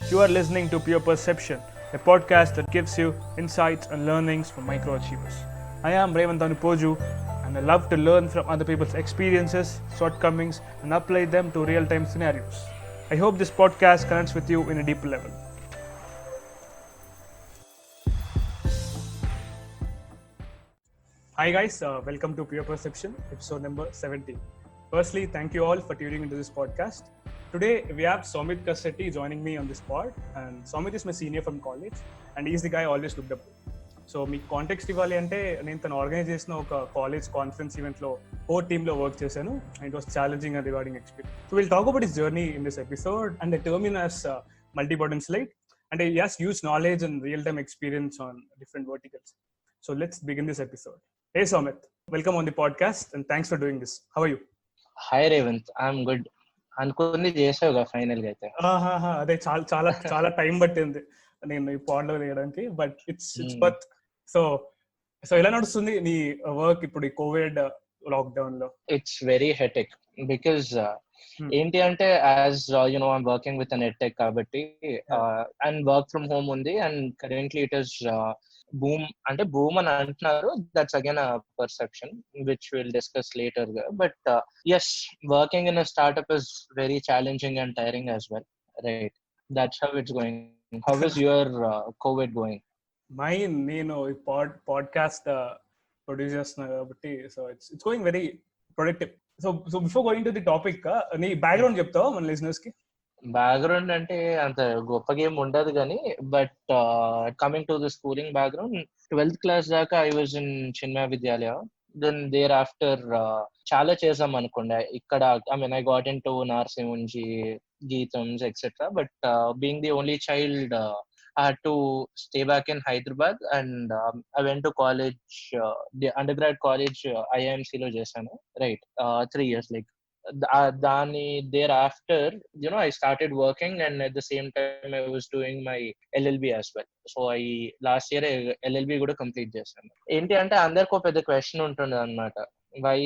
You are listening to Pure Perception, a podcast that gives you insights and learnings from microachievers. I am Revanth Anupoju, and I love to learn from other people's experiences, shortcomings, and apply them to real time scenarios. I hope this podcast connects with you in a deeper level. Hi guys, welcome to Pure Perception, episode number 17. Firstly, thank you all for tuning into this podcast. Today we have Soumith Kasetty joining me on this pod, and Soumith is my senior from college, and he's the guy I always looked up to. So మీకు context ఇవ్వాలి అంటే నేను తను organise చేసిన ఒక college conference ఈవెంట్లో core టీంలో work చేశాను, and it was challenging and rewarding experience. So will talk about his journey in this episode and term in as multipotentialite, and he has huge knowledge and real-time experience on different verticals. So let's begin this episode. Hey Soumith, welcome on the podcast and thanks for doing this. How are you? Hi Revanth, I'm good. అనుకుంది చేసావుగా final గా అయితే. అదే చాలా చాలా చాలా time పట్టింది నేను ఈ పాడ్ లో వేయడానికి, బట్ ఇట్స్ బట్ సో ఎలా నడుస్తుంది నీ వర్క్ ఇప్పుడు ఈ కోవిడ్ లాక్డౌన్ లో? ఇట్స్ వెరీ హెటిక్ బికాజ్ ఏంటి అంటే as you know I'm working with an edtech కాబట్టి అండ్ వర్క్ ఫ్రమ్ హోమ్ ఉంది and currently it is boom అని అంటున్నారు. That's again a perception which will discuss later గా. But yes, working in a startup is very challenging and tiring as well, right? That's how it's going. How is your covid going? నేను ఈ podcast produce చేస్తున్నా కాబట్టి so it's going very productive. So before going to the topic, నీ background చెప్తావా మన listeners కి? Background అంటే అంత గొప్పగా ఏం ఉండదు కానీ, but coming to the schooling background, 12th class దాకా I was in Chinmaya Vidyalaya. Then there after చాలా చేసాం అనుకోండి ఇక్కడ. I mean I got in to నార్సింహుంజి, GITAM's etcetera. But being the only child, I had to stay back in Hyderabad and I went to college, the undergrad college, IIMC lo chesanu, right? 3 years like dani thereafter, you know, I started working and at the same time I was doing my LLB as well. So I last year LLB kuda complete chesanu. Enti ante andarko pedda question untundi annamata, why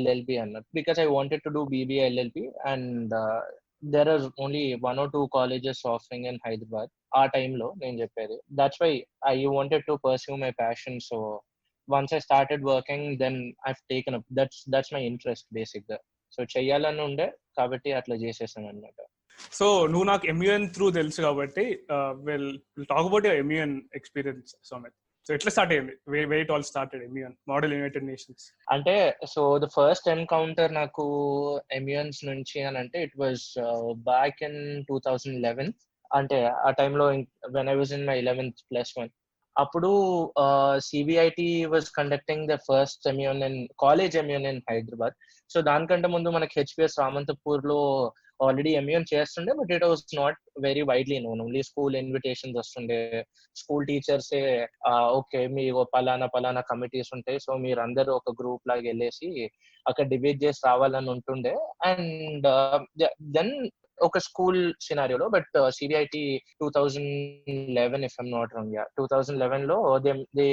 LLB annattu, because I wanted to do BBA LLB and there are only 1 or 2 colleges offering in Hyderabad ఆ టైంలో నేను చెప్పేది. That's why I wanted to pursue my passion. So once I started working then I taken up. That's my interest basic గా. So చెయ్యాలని ఉండే కాబట్టి అట్లా చేసేసాను అనమాట. సో నువ్వు నాకు MUN త్రూ తెలుసు కాబట్టి will talk about your MUN experience Soumith. So ఎట్లా స్టార్ట్ అయ్యింది? where it all started, MUN model United nations అంటే. సో ద ఫస్ట్ ఎన్కౌంటర్ నాకు MUNs నుంచి అని అంటే ఇట్ వాజ్ బ్యాక్ ఇన్ 2011. అంటే ఆ టైంలో when I was in my 11th +1 అప్పుడు CBIT was conducting the first MUN in college MUN in Hyderabad. So దానికంటే ముందు మనకి HPS రామంతపూర్ లో ఆల్రెడీ MUN చేస్తుండే, but it was not very widely known. Only school invitations వస్తుండే. స్కూల్ టీచర్సే ఓకే మీ పలానా committees ఉంటాయి, so మీరు అందరూ ఒక గ్రూప్ లాగా వెళ్ళేసి అక్కడ డిబేట్ చేసి రావాలని ఉంటుండే. అండ్ దెన్ ఒక స్కూల్ సినారియోలో, but CBIT 2011 if I'm not wrong, 2011 లో they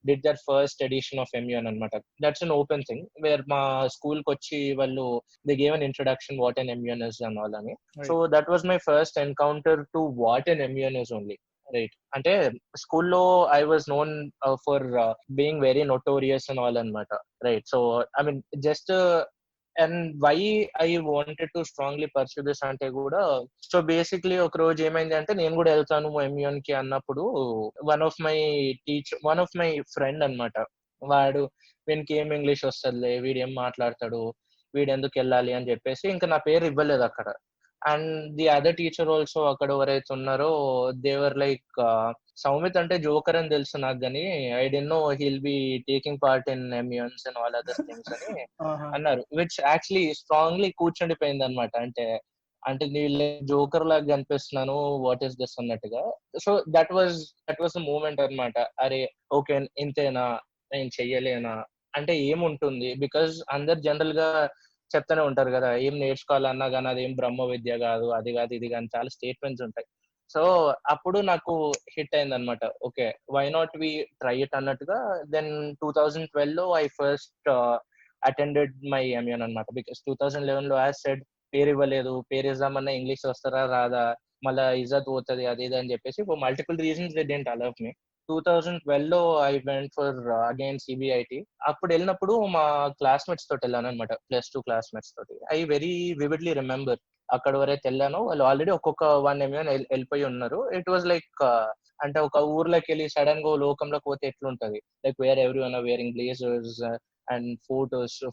did their first edition of MUN అనమాట. That's an open thing where మా స్కూల్ కి వచ్చి వాళ్ళు they gave an introduction what an MUN is and all అని. So that was my first encounter to what an MUN is only, right? అంటే స్కూల్లో I was known for being very notorious and all అనమాట, right? So I mean just and why I wanted to strongly pursue this అంటే కూడా, so basically ఒక రోజు ఏమైంది అంటే నేను కూడా వెళ్తాను MUN కి అన్నప్పుడు వన్ ఆఫ్ మై ఫ్రెండ్ అన్నమాట, వాడు వీనికి ఏం ఇంగ్లీష్ వస్తుందిలే, వీడు ఏం మాట్లాడతాడు, వీడు ఎందుకు వెళ్ళాలి అని చెప్పేసి ఇంకా నా పేరు ఇవ్వలేదు అక్కడ. And the other teacher also అక్కడ ఎవరైతే ఉన్నారో దేవర్ లైక్ సౌమిత్ అంటే జోకర్ అని తెలుసు నాకు, కానీ I don't know he'll be taking part in MUNs and all other things అని అన్నారు, విచ్ యాక్చువల్లీ స్ట్రాంగ్లీ కూర్చుండిపోయింది అనమాట. అంటే నేను జోకర్ లాగా కనిపిస్తున్నాను, వాట్ ఈస్ దిస్ అన్నట్టుగా. So that was the moment అనమాట. అరే ఓకే ఇంతేనా, నేను చెయ్యలేనా అంటే ఏముంటుంది, బికాజ్ అందరు జనరల్ గా చెప్తానే ఉంటారు కదా, ఏం నేర్చుకోవాలన్నా కానీ అది ఏం బ్రహ్మ విద్య కాదు, అది కాదు ఇది కానీ చాలా స్టేట్మెంట్స్ ఉంటాయి. సో అప్పుడు నాకు హిట్ అయింది అనమాట, okay why not we try it అన్నట్టుగా. దెన్ 2012 లో I first attended my MUN అనమాట. బికాస్ 2011 లో యాజ్ సెడ్ పేరు ఇవ్వలేదు, పేరు ఇద్దామన్నా ఇంగ్లీష్ వస్తారా రాదా, మళ్ళీ ఇజ్జత్ పోతుంది అది ఇది అని చెప్పేసి for multiple reasons they didn't allow me. 2012 I went for again CBIT. అప్పుడు వెళ్ళినప్పుడు మా క్లాస్మేట్స్ తోటి వెళ్ళాను అనమాట, +2 క్లాస్మేట్స్ తోటి. ఐ వెరీ వివిడ్లీ రిమెంబర్ అక్కడ వరైతే వెళ్ళాను. వాళ్ళు ఆల్రెడీ ఒక్కొక్క 1 million వెళ్ళిపోయి ఉన్నారు. ఇట్ వాజ్ లైక్ అంటే ఒక ఊర్లోకి వెళ్ళి సడన్ గా లోకంలోకి పోతే ఎట్లుంటది, like where every one wearing blazers and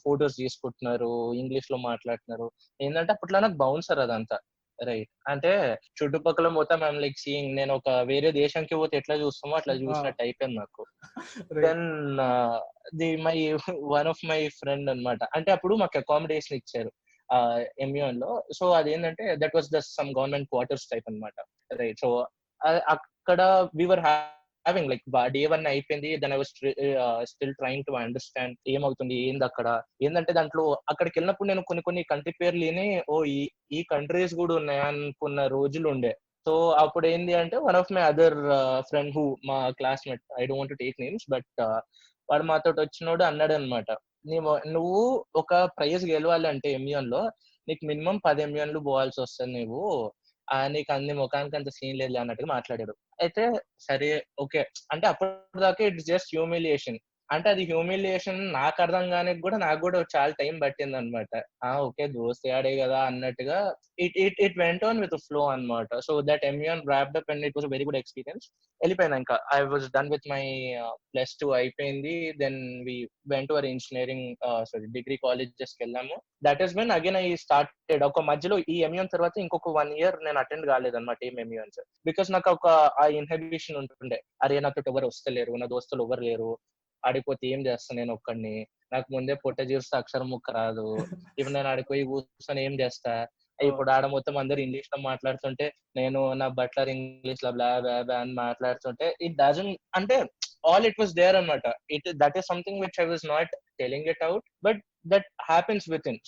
photos తీసుకుంటున్నారు, ఇంగ్లీష్ లో మాట్లాడుతున్నారు. ఏంటంటే అప్పట్లో నాకు బౌన్సర్ అదంతా, రైట్. అంటే చుట్టుపక్కల మొత్తం ఐఎమ్ లైక్ సీయింగ్, నేను ఒక వేరే దేశానికి పోతే ఎట్లా చూస్తామో అట్లా చూసినట్టు అయిపోయింది నాకు. Then my one of my friend అనమాట, అంటే అప్పుడు మాకు అకామిడేషన్ ఇచ్చారు ఎంయూఎన్ లో. సో అదేంటంటే that was the some government quarters type అనమాట, రైట్. సో అక్కడ వీఆర్ హ్యావింగ్ లైక్ డే 1 అయిపోయింది. Then I was still trying to understand ఏమవుతుంది ఏంది అక్కడ. ఏంటంటే దాంట్లో అక్కడికి వెళ్ళినప్పుడు నేను కొన్ని కంట్రీ పేర్లు ఓ ఈ కంట్రీస్ కూడా ఉన్నాయా అనుకున్న రోజులు ఉండే. సో అప్పుడు ఏంది అంటే one of my other friend who మా classmate, I don't want to take names, but వాడు మాతో వచ్చినోడు అన్నాడు అనమాట, నువ్వు ఒక ప్రైజ్ గెలవాలంటే ఎంయూఎన్ లో నీకు మినిమం 10 ఎంయూఎన్లు పోవాల్సి వస్తుంది, నీకు అన్ని ముఖానికి అంత సీన్ లేదు అన్నట్టుగా మాట్లాడాడు. అయితే సరే ఓకే, అంటే అప్పటిదాకా ఇట్స్ జస్ట్ హ్యూమిలియేషన్. అంటే అది హ్యూమిలియేషన్ నాకు అర్థం కానీ కూడా నాకు కూడా చాలా టైం పట్టింది అనమాట. ఓకే దోస్త్ ఆడే కదా అన్నట్టుగా it went on with flow అనమాట. So that MUN wrapped up and it was very good experience. వెళ్ళిపోయినా ఇంకా I was done with my +2 అయిపోయింది. Then we went to our engineering degree colleges కి వెళ్ళాము. That is when again I started. ఒక మధ్యలో ఈ MUN తర్వాత ఇంకొక 1 year నేను అటెండ్ కాలేదన్నమాట ఏం ఎంయూఎన్స్, బికాస్ నాకు ఒక ఆ ఇన్హిబిషన్ ఉంటుండే, అరే నాతో ఎవరు వస్తలేరు, నా దోస్తులు ఎవరు లేరు, ఆడిపోతే ఏం చేస్తాను నేను ఒక్కడిని, నాకు ముందే పొట్ట జీరుస్తే అక్షరం ముక్క రాదు, ఇప్పుడు నేను ఆడిపోయి కూర్చొని ఏం చేస్తా. ఇప్పుడు ఆడ మొత్తం అందరు ఇంగ్లీష్ లో మాట్లాడుతుంటే నేను నా బట్లర్ ఇంగ్లీష్ లో బ్లా బ్లా బ్లా అని మాట్లాడుతుంటే ఇట్ డజంట్, అంటే ఆల్ ఇట్ వాస్ దేర్ అనమాట. That is something which I was not telling it out, but that happens with in.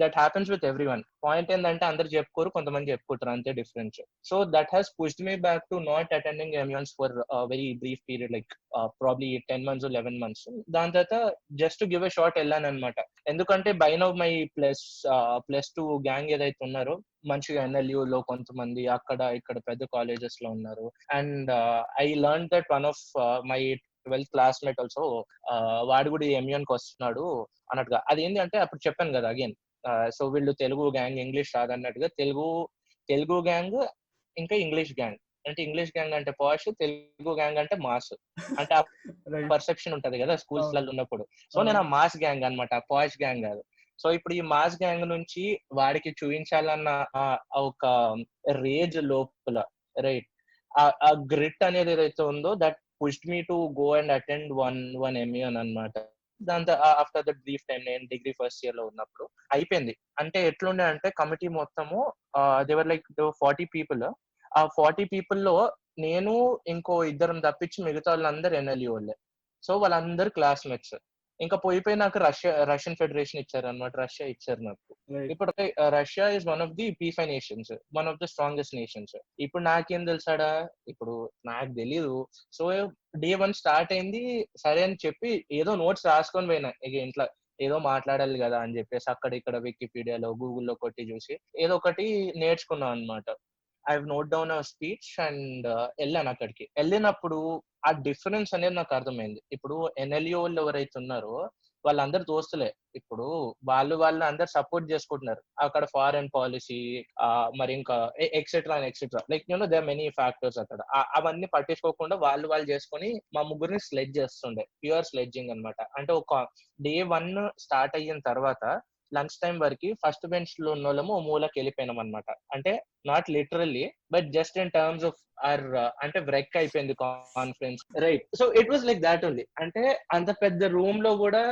That happens with every one. Point ఏంటంటే అందరు చెప్పుకోరు, కొంతమంది చెప్పుకుంటారు, అంతే difference. So that has pushed me back to not attending MUNs for very brief period, like probably 10 months 11 months. దాని తర్వాత just give a shot వెళ్ళాను అనమాట. ఎందుకంటే బై నౌ మై +2 గ్యాంగ్ ఏదైతే ఉన్నారో మంచిగా NLU లో కొంతమంది, అక్కడ ఇక్కడ పెద్ద కాలేజెస్ లో ఉన్నారు. And I learn that one of my 12th classmate also వాడు కూడా ఎంయూఎన్ కి వస్తున్నాడు అన్నట్టుగా. అదేంటి అంటే అప్పుడు చెప్పాను కదా అగైన్, సో వీళ్ళు తెలుగు గ్యాంగ్, ఇంగ్లీష్ రాదన్నట్టుగా తెలుగు గ్యాంగ్ ఇంకా ఇంగ్లీష్ గ్యాంగ్. అంటే ఇంగ్లీష్ గ్యాంగ్ అంటే పాష్, తెలుగు గ్యాంగ్ అంటే మాస్. అంటే ఆ పర్సెప్షన్ ఉంటది కదా స్కూల్స్ లలో ఉన్నప్పుడు. సో నేను ఆ మాస్ గ్యాంగ్ అనమాట, పాష్ గ్యాంగ్ కాదు. సో ఇప్పుడు ఈ మాస్ గ్యాంగ్ నుంచి వాడికి చూపించాలన్న ఒక రేజ్ లోపల, రైట్, ఆ గ్రిట్ అనేది ఏదైతే ఉందో that pushed me to go and attend one MUN అనమాట. దాంతో ఆఫ్టర్ దట్ బ్రీఫ్ టైం నేను డిగ్రీ ఫస్ట్ ఇయర్ లో ఉన్నప్పుడు అయిపోయింది. అంటే ఎట్లుండే అంటే కమిటీ మొత్తము దేవర్ లైక్ 40 people. ఆ 40 people లో నేను ఇంకో ఇద్దరం తప్పించి మిగతా వాళ్ళందరూ NLU వాళ్ళే. సో వాళ్ళందరూ క్లాస్మేట్స్. ఇంకా పోయిపోయి నాకు రష్యన్ ఫెడరేషన్ ఇచ్చారు అనమాట, రష్యా ఇచ్చారు నాకు. ఇప్పుడు Russia is one of the P5 nations, one of the strongest nations. ఇప్పుడు నాకేం తెలుసాడా, ఇప్పుడు నాకు తెలీదు. సో డే 1 స్టార్ట్ అయింది, సరే అని చెప్పి ఏదో నోట్స్ రాసుకొని పోయినా. ఇక ఇంట్లో ఏదో మాట్లాడాలి కదా అని చెప్పేసి అక్కడ ఇక్కడ వికీపీడియాలో గూగుల్లో కొట్టి చూసి ఏదో ఒకటి నేర్చుకున్నాను అనమాట. I note down our speech and వెళ్ళాను. అక్కడికి వెళ్ళినప్పుడు ఆ డిఫరెన్స్ అనేది నాకు అర్థమైంది. ఇప్పుడు NLU వాళ్ళు ఎవరైతే ఉన్నారో వాళ్ళందరు దోస్తులే. ఇప్పుడు వాళ్ళు అందరు సపోర్ట్ చేసుకుంటున్నారు. అక్కడ ఫారెన్ పాలసీ మరి ఇంకా etcetera and etcetera, like they are many factors అక్కడ. అవన్నీ పట్టించుకోకుండా వాళ్ళు చేసుకొని మా ముగ్గురిని స్లెడ్జ్ చేస్తుండే, ప్యూర్ స్లెడ్జింగ్ అనమాట. అంటే ఒక డే 1 స్టార్ట్ అయిన తర్వాత లంచ్ టైం వరకు ఫస్ట్ బెంచ్ లో ఉన్న వాళ్ళము మూలకి వెళ్ళిపోయినాం అనమాట. అంటే not literally but just in terms of or అంటే బ్రేక్ అయిపోయింది conference, right. So it was like that only. అంటే అంత పెద్ద రూమ్ లో కూడా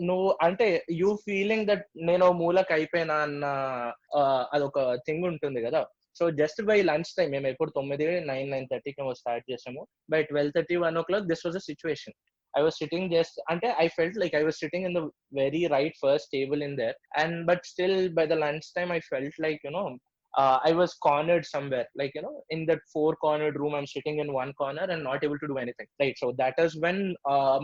నువ్వు అంటే యూ ఫీలింగ్ దట్ నేను మూలకి అయిపోయినా అన్న అదొక థింగ్ ఉంటుంది కదా. So just by lunch time మేము ఎప్పుడు 9:30 స్టార్ట్ చేసాము, by 12:30 1 o'clock this was a situation. I was sitting just, I felt like I was sitting in the very right first table in there, but still by the lunchtime I felt like I was cornered somewhere, like in that 4-cornered room I'm sitting in one corner and not able to do anything, right? So that is when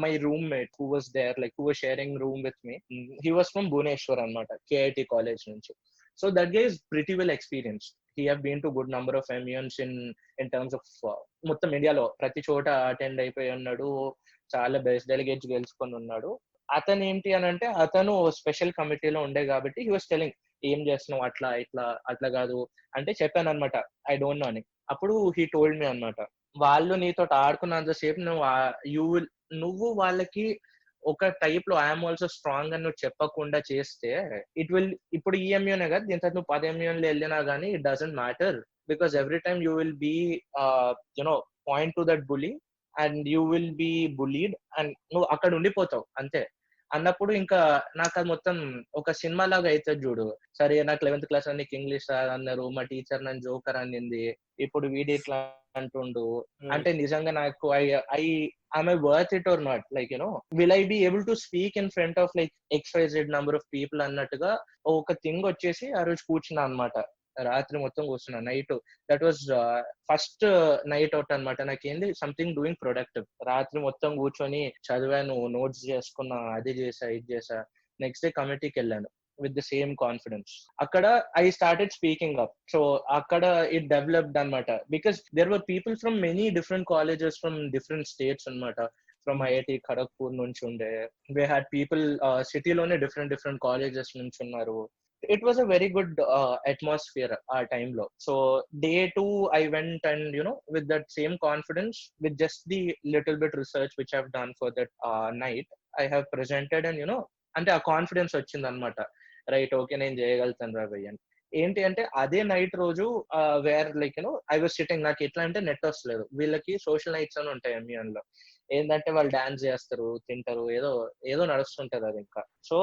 my roommate who was there, like who was sharing room with me, he was from Bhubaneswar anamata, KIT college nunchi. So that guy is pretty well experienced. He have been to good number of MUNs in terms of మొత్తం ఇండియాలో ప్రతి చోట attend అయిపోయి ఉన్నాడు, చాలా best delegates గెలుచుకొని ఉన్నాడు. అతను ఏంటి అని అంటే అతను స్పెషల్ కమిటీలో ఉండే కాబట్టి హీ వాస్ టెలింగ్ ఏం చేస్తున్నావు అట్లా ఇట్లా అట్లా కాదు అంటే చెప్పాను అనమాట, ఐ డోంట్ నో అని. అప్పుడు హీ టోల్డ్ మీ అనమాట, వాళ్ళు నీతో ఆడుకున్నంత సేపు నువ్వు వాళ్ళకి ఒక టైప్ లో ఐఎమ్ ఆల్సో స్ట్రాంగ్ అని నువ్వు చెప్పకుండా చేస్తే ఇట్ విల్, ఇప్పుడు ఈ ఎంయూనే కదా, దీని తర్వాత నువ్వు 10 ఎంయూన్లు వెళ్ళినా కానీ it doesn't matter, because every time you will be you know point to that bully and you will be bullied and నువ్వు అక్కడ ఉండిపోతావు అంతే అన్నప్పుడు ఇంకా నాకు అది మొత్తం ఒక సినిమా లాగా అవుతుంది చూడు. సరే నాకు 11th క్లాస్ నీకు ఇంగ్లీష్ అన్నారు, మా టీచర్ నన్ను జోకర్ అనింది, ఇప్పుడు వీడి ఇట్లా అంటుండు అంటే నిజంగా నాకు I am I worth it or not, like will I be able to speak in front of like XYZ number of people అన్నట్టుగా ఒక థింగ్ వచ్చేసి ఆ రోజు కూర్చున్నా అనమాట. రాత్రి మొత్తం కూర్చున్నా night. That was first night out అనమాట నాకేంది సంథింగ్ డూయింగ్ ప్రొడక్టివ్. రాత్రి మొత్తం కూర్చొని చదివాను, నోట్స్ చేసుకున్నా, అది చేసా ఇది చేసా. నెక్స్ట్ డే కమిటీకి వెళ్ళాను విత్ ద సేమ్ కాన్ఫిడెన్స్. అక్కడ I started speaking up. So అక్కడ ఇట్ డెవలప్డ్ అనమాట, because there were people from many different colleges from different states అనమాట. ఫ్రమ్ ఐఐటి ఖరగ్పూర్ నుంచి ఉండే, వే హ్యాడ్ పీపుల్ సిటీలోనే డిఫరెంట్ కాలేజెస్ నుంచి ఉన్నారు. It was a very good atmosphere our time lo. So day 2 I went and with that same confidence, with just the little bit research which I've done for that night, I have presented and అంటే ఆ confidence వచ్చింది అనమాట. Right, okay నేను చేయగలుగుతాను రా భయ్య అని. ఏంటి అంటే అదే నైట్ రోజు where like I was sitting, నాకు ఎట్లా అంటే నెట్ వస్తలేదు. వీళ్ళకి సోషల్ నైట్స్ అని ఉంటాయి ఎంయూఎన్ లో. ఏంటంటే వాళ్ళు డాన్స్ చేస్తారు, తింటారు, ఏదో ఏదో నడుస్తుంటది అది. ఇంకా సో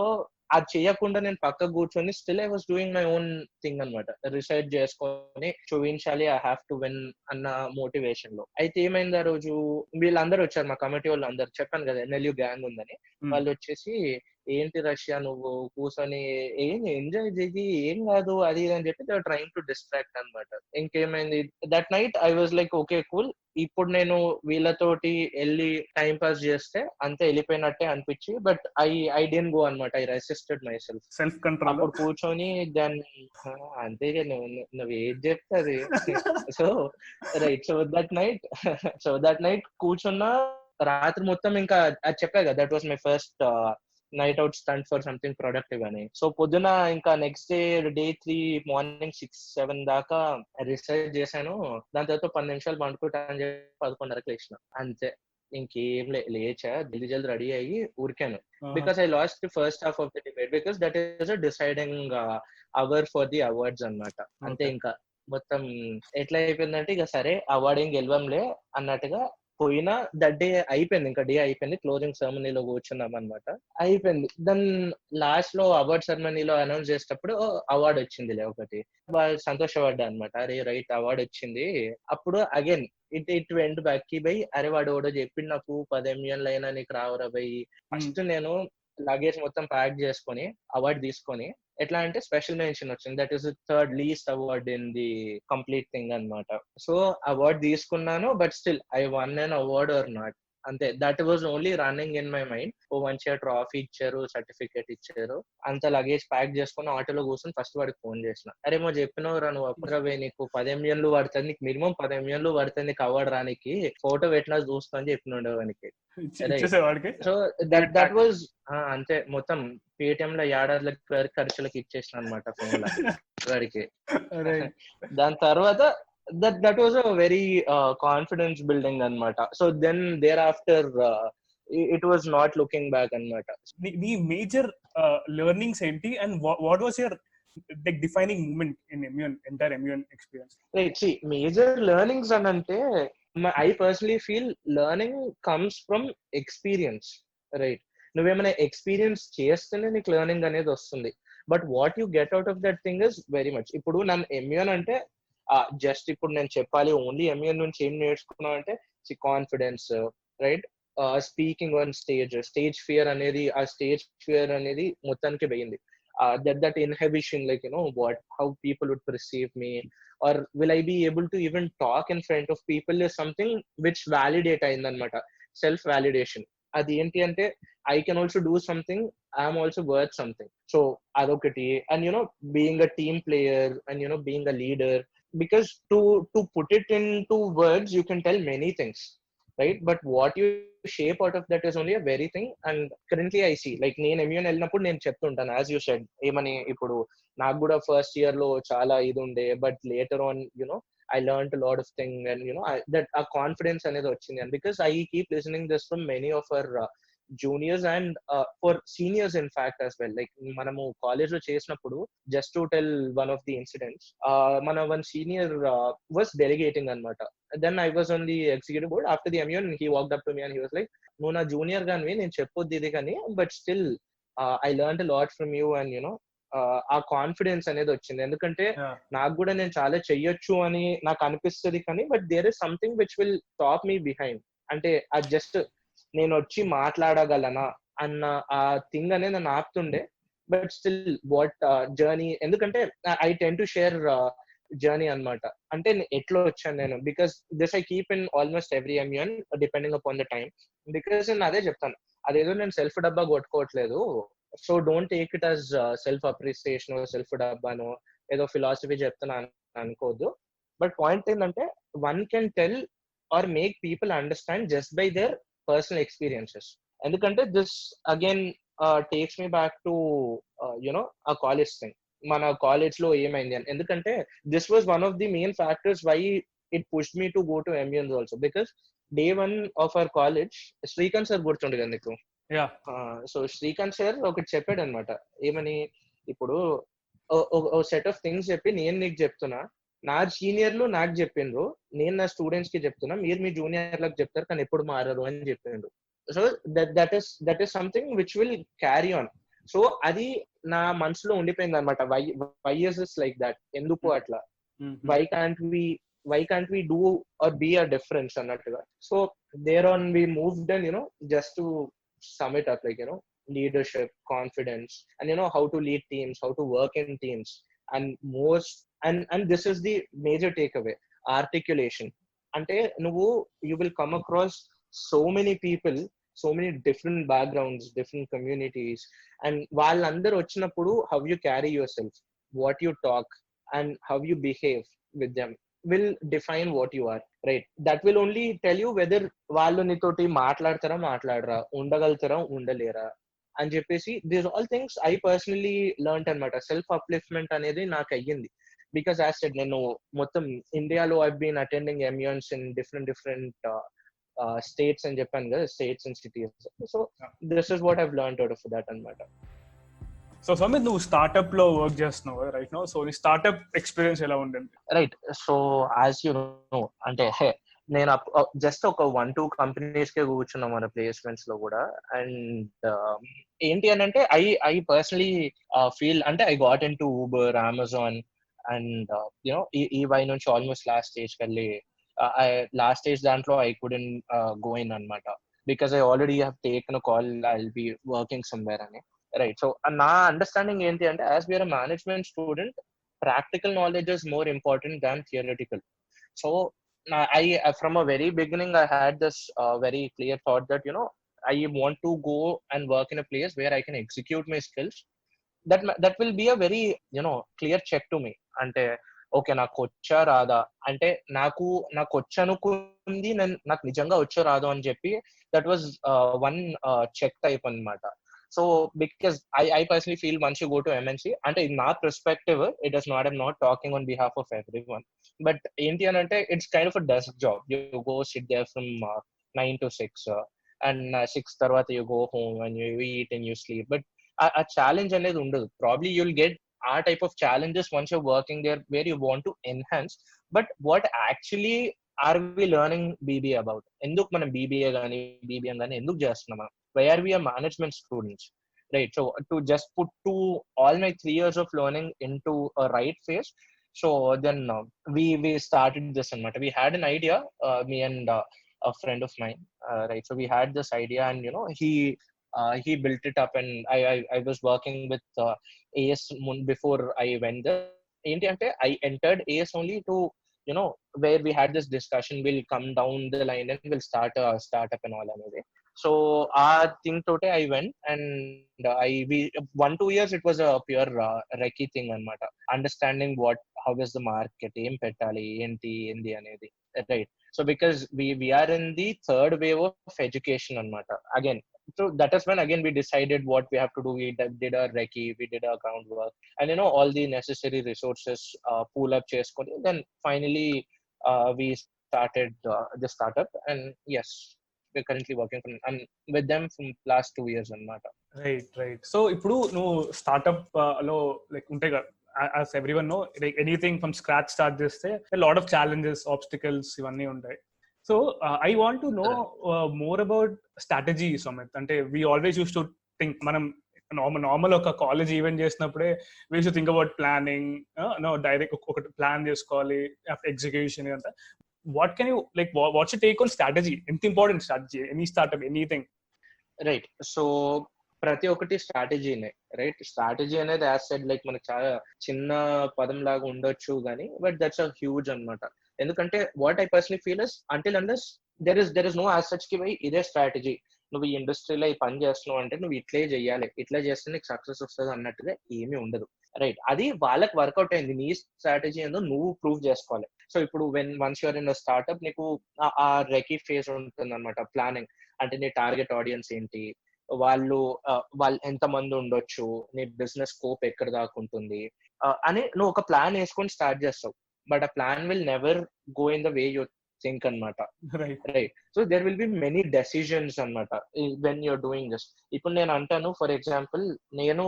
అది చేయకుండా నేను పక్కకు కూర్చొని still I was doing my own thing అనమాట. రీసెర్చ్ చేసుకొని చూపించాలి, ఐ హ్యావ్ టు విన్ అన్న మోటివేషన్ లో. అయితే ఏమైంది ఆ రోజు, వీళ్ళందరూ వచ్చారు, మా కమిటీ వాళ్ళు అందరు, చెప్పాను కదా ఎన్ఎల్యూ గ్యాంగ్ ఉందని. వాళ్ళు వచ్చేసి ఏంటి రష్యా నువ్వు కూర్చొని ఏం ఎంజాయ్ చేయి, ఏం కాదు అది ఇది అని చెప్పి ట్రైంగ్ టు డిస్ట్రాక్ట్ అనమాట. ఇంకేమైంది that night I was like okay cool, ఇప్పుడు నేను వీళ్ళతోటి వెళ్ళి టైం పాస్ చేస్తే అంతే వెళ్ళిపోయినట్టే అనిపించి, బట్ ఐ డెంట్ గో అనమాట. I resisted myself. Self control. అప్పుడు కూర్చొని దాన్ని అంతే నువ్వు ఏది చెప్తే అది. So right, so that night కూర్చున్నా రాత్రి మొత్తం. ఇంకా అది చెప్పా కదా, that was my first night out stunt for something productive అని. సో పొద్దున ఇంకా నెక్స్ట్ డే 3 మార్నింగ్ 6-7 దాకా రీసెర్చ్ చేశాను. దాని తర్వాత 10 నిమిషాలు పండుకుంటాను చెప్పి 11:30కి లేచిన అంతే. ఇంకేం లేచా, జల్దీ రెడీ అయ్యి ఊరికాను. Because I lost the first half of the debate, because that is a deciding hour for the awards అనమాట. అంతే ఇంకా మొత్తం ఎట్లా అయిపోయిందంటే ఇక సరే అవార్డ్ ఏం గెలవంలే అన్నట్టుగా పోయినా. దట్ డే అయిపోయింది, ఇంకా డే అయిపోయింది, క్లోజింగ్ సెరమనీలో కూర్చున్నాం అనమాట. అయిపోయింది. దాని లాస్ట్ లో అవార్డ్ సెరమనీలో అనౌన్స్ చేసేటప్పుడు అవార్డ్ వచ్చిందిలే ఒకటి, వాళ్ళు సంతోషపడ్డా అనమాట. అరే రైట్ అవార్డ్ వచ్చింది. అప్పుడు అగైన్ ఇట్ వెంట్ బ్యాక్ కి బై, అరే వాడు ఓడో చెప్పిండు నాకు 10 ఎంఎన్లు అయినా నీకు రావురా బై. ఫస్ట్ నేను లగేజ్ మొత్తం ప్యాక్ చేసుకొని అవార్డ్ తీసుకొని, ఎట్లా అంటే స్పెషల్ మెన్షన్ వచ్చింది, that is third least award in the complete thing అనమాట. సో అవార్డ్ తీసుకున్నాను, but still I won an award or not అంతే. That was only running in my mind. ఓ మంచిగా ట్రాఫీ ఇచ్చారు, సర్టిఫికేట్ ఇచ్చారు, అంత లగేజ్ ప్యాక్ చేసుకుని ఆటోలో కూర్చొని ఫస్ట్ వాడికి ఫోన్ చేసిన, అరే మో చెప్పినవరా నువ్వు అప్పుడే నీకు 10 ఎంఎన్లు పడుతుంది, నీకు మినిమం 10 ఎంఎన్లు పడుతుంది నీకు అవార్డు రానికి, ఫోటో పెట్టినా చూస్తా అని చెప్పిన వానికి. సో దట్ వాజ్ అంతే. మొత్తం పేటిఎం లో ఏడాదిలకి ఖర్చులకి ఇచ్చేసిన అనమాట ఫోన్ లో వాడికి. దాని తర్వాత that was a very confidence building anamata. So then thereafter it was not looking back anamata. The major learnings enti and what was your like defining moment in entire MUN experience? Right, see, major learnings anante I personally feel learning comes from experience, right? నువ్వేమైనా experience చేస్తేనే నీకు learning అనేది వస్తుంది. But what you get out of that thing is very much. ఇప్పుడు నన్ను MUN అంటే just ఇప్పుడు నేను చెప్పాలి ఓన్లీ ఎంయూఎన్ నుంచి ఏం నేర్చుకున్నావు అంటే confidence, right, speaking on stage fear అనేది, ఆ స్టేజ్ ఫియర్ అనేది మొత్తానికి పోయింది. that inhibition, like what, how people would perceive me, or will I be able to even talk in front of people is something which validate అయిందన్నమాట, self validation. అది ఏంటి అంటే I can also do something, I'm also worth something. So adokati, and being a team player, and being a leader, because to put it into words you can tell many things, right? But what you shape out of that is only a very thing. And currently I see, like నేను MUN వెళ్ళినప్పుడు నేను చెప్తుంటాను, as you said, ఏమని ఇప్పుడు నాకు కూడా first year లో చాలా ఇది ఉండే, but later on I learned a lot of things, and that a confidence అనేది వచ్చింది. And because I keep listening this from many of our juniors, and for seniors in fact as well. Like మనము college లో చేసినప్పుడు, just to tell one of the incidents, మన one senior was delegating అనమాట. Then I was on the executive board after the MU, and he walked up to me and he was like, నువ్వు నా junior గానివి, నేను చెప్పొద్దు ఇది కానీ, but still I learned a lot from you, and ఆ confidence అనేది వచ్చింది. ఎందుకంటే నాకు కూడా నేను చాలా చెయ్యొచ్చు అని నాకు అనిపిస్తుంది, కానీ but there is something which will top me behind. అంటే అది జస్ట్ నేను వచ్చి మాట్లాడగలనా అన్న ఆ థింగ్ అనేది నన్ను ఆపుతుండే. బట్ స్టిల్ వాట్ జర్నీ, ఎందుకంటే I tend to share journey అనమాట. అంటే ఎట్లా వచ్చాను నేను, because this I keep in almost every MUN depending upon the time. Because నేను అదే చెప్తాను, అదేదో నేను సెల్ఫ్ డబ్బా కొట్టుకోవట్లేదు. So don't take it as self appreciation, self డబ్బాను ఏదో ఫిలాసఫీ చెప్తున్నాను అనుకోవద్దు. బట్ పాయింట్ ఏంటంటే, one can tell or make people understand just by their personal experiences. ఎందుకంటే this again takes me back to ఆ కాలేజ్ థింగ్. మన college లో ఏమైంది అని. ఎందుకంటే this was one of the main factors why it pushed me to go to MUNs also. Because day 1 of our college, Srikanth sir గుర్తుండే కదా నీకు? So Srikanth sir ఒకటి చెప్పాడు అనమాట, ఏమని, ఇప్పుడు సెట్ ఆఫ్ థింగ్స్ చెప్పి నేను నీకు చెప్తున్నా, నా సీనియర్లు నాకు చెప్పిండ్రు, నేను నా స్టూడెంట్స్ కి చెప్తున్నా, మీరు మీ జూనియర్లకు చెప్తారు కానీ ఎప్పుడు మారరు అని చెప్పిండ్రు. So that is something which will carry on. So అది నా మనసులో ఉండిపోయింది అనమాట. Why is this like that, ఎందుకు అట్లా, why can't we do or be a difference అన్నట్టుగా. So there on we moved and just to sum it up, like leadership, confidence, and how to lead teams, how to work in teams, and and this is the major takeaway, articulation. Ante you will come across so many people, so many different backgrounds, different communities, and వాళ్ళందరూ వచ్చినప్పుడు how you carry yourself, what you talk, and how you behave with them will define what you are, right? That will only tell you whether వాళ్ళు నీతోటి మాట్లాడతారా, మాట్లాడరా, ఉండగలుగుతారా, ఉండలేరా అని చెప్పేసి. These all things I personally learn అనమాట. Self upliftment అనేది నాకు అయ్యింది. బికాస్ యాజ్ సెడ్, నేను మొత్తం ఇండియాలో I been attending MUNs in different states అని చెప్పాను కదా, states and cities. So this is what I've learned out of that అనమాట. సో సౌమిత్, నువ్వు స్టార్ట్అప్ లో వర్క్ చేస్తున్నావు రైట్ నౌ. సో నీ స్టార్ట్అప్ ఎక్స్పీరియన్స్ ఎలా ఉండింది? Right. So as you know, అంటే నేను జస్ట్ ఒక 1-2 కంపెనీస్ కే కూర్చున్నాం మన ప్లేస్మెంట్స్ లో కూడా. అండ్ ఏంటి అని అంటే, ఐ పర్సనలీ ఫీల్ అంటే I got in to Uber, Amazon, and ఈ నుంచి ఆల్మోస్ట్ లాస్ట్ స్టేజ్ వెళ్ళి, లాస్ట్ స్టేజ్ దాంట్లో ఐ కుడెంట్ గో ఇన్ అనమాట. Because I already have taken a call, I will be working somewhere అని. Right. So నా understanding ఏంటి అంటే, as we are a management student, practical knowledge is more important than theoretical. So from a very beginning I had this very clear thought that I want to go and work in a place where I can execute my skills. That will be a very clear check to me. అంటే okay, నాకు వచ్చా రాదా, అంటే నాకు వచ్చి అనుకుంది, నాకు నిజంగా వచ్చా రాదు అని చెప్పి, that was one check type అనమాట. So because I personally feel once you go to MNC, and in my perspective, it is not, I'm not talking on behalf of everyone, but ఏంటి అని అంటే, it's kind of a desk job. You go sit there from 9 to 6, and 6 తర్వాత you go home and you eat and you sleep. But a challenge అనేది ఉండదు. Probably you'll get ఆ type of challenges once you're working there where you want to enhance. But what actually are we learning BBA about? ఎందుకు మనం BBA కానీ BBM కానీ ఎందుకు చేస్తున్నామా? Why are we a management students, right? So to just put all my 3 years of learning into a right phase. So then we started this anamata. We had an idea, me and a friend of mine, right? So we had this idea, and he built it up, and I was working with AS before I went there. Enti ante I entered AS only to where we had this discussion, we'll come down the line and we'll start a startup and all anyway. So ఆ thing తోటే I went and we 1-2 years it was a pure recce thing అన్నమాట. Understanding how is the market, ఏం పెట్టాలి, ఏంది అనేది, right. So because we are in the third wave of education అన్నమాట again. So that is when again we decided what we have to do. We did our recce, we did our groundwork, and all the necessary resources pool up cheskoni, then finally we started the startup. And yes, we're currently working with them from last 2 years అన్నమాట. Right. So ఇప్పుడు నువ్వు startup లో like ఉంటాయి కదా, as everyone know, like anything from scratch start చేస్తే lot of challenges, obstacles ఇవన్నీ ఉంటాయి. So I want to know more about strategy, Sumit. అంటే we always use to think, మనం నార్మల్ ఒక కాలేజ్ ఈవెంట్ చేసినప్పుడే we use to think about planning, direct ఒకటి plan చేసుకోవాలి, execution అంతా. What can you like, what's you take on strategy? ఎంత important strategy, any startup, anything? Right. So ప్రతి ఒక్కటి స్ట్రాటజీనే, right. Strategy అనేది యాజ్ సెడ్ లైక్ మనకి చాలా చిన్న పదం లాగా ఉండొచ్చు కానీ బట్ దట్స్ అ హ్యూజ్ అన్నమాట. ఎందుకంటే what I personally feel is until అండర్స్ there is no as such కి బై ఇదే స్ట్రాటజీ. నువ్వు ఈ ఇండస్ట్రీలో ఈ పని చేస్తున్నావు అంటే నువ్వు ఇట్లే చెయ్యాలి, ఇట్లా చేస్తే నీకు సక్సెస్ వస్తుంది అన్నట్టుగా ఏమీ ఉండదు, రైట్. అది వాళ్ళకి వర్కౌట్ అయింది. నీ స్ట్రాటజీ ఏందో నువ్వు ప్రూవ్ చేసుకోవాలి. సో ఇప్పుడు వన్స్ యూఆర్ ఇన్ స్టార్ట్అప్, నీకు ఆ రెకీ ఫేజ్ ఉంటుంది అనమాట. ప్లానింగ్ అంటే నీ టార్గెట్ ఆడియన్స్ ఏంటి, వాళ్ళు ఎంత మంది ఉండొచ్చు, నీ బిజినెస్ స్కోప్ ఎక్కడ దాకా ఉంటుంది అని నువ్వు ఒక ప్లాన్ వేసుకొని స్టార్ట్ చేస్తావు. బట్ ఆ plan will never go in the way you think అన్నమాట, right. So there will be many decisions అన్నమాట వెన్ యూర్ డూయింగ్ దిస్. ఇప్పుడు నేను అంటాను ఫర్ ఎగ్జాంపుల్, నేను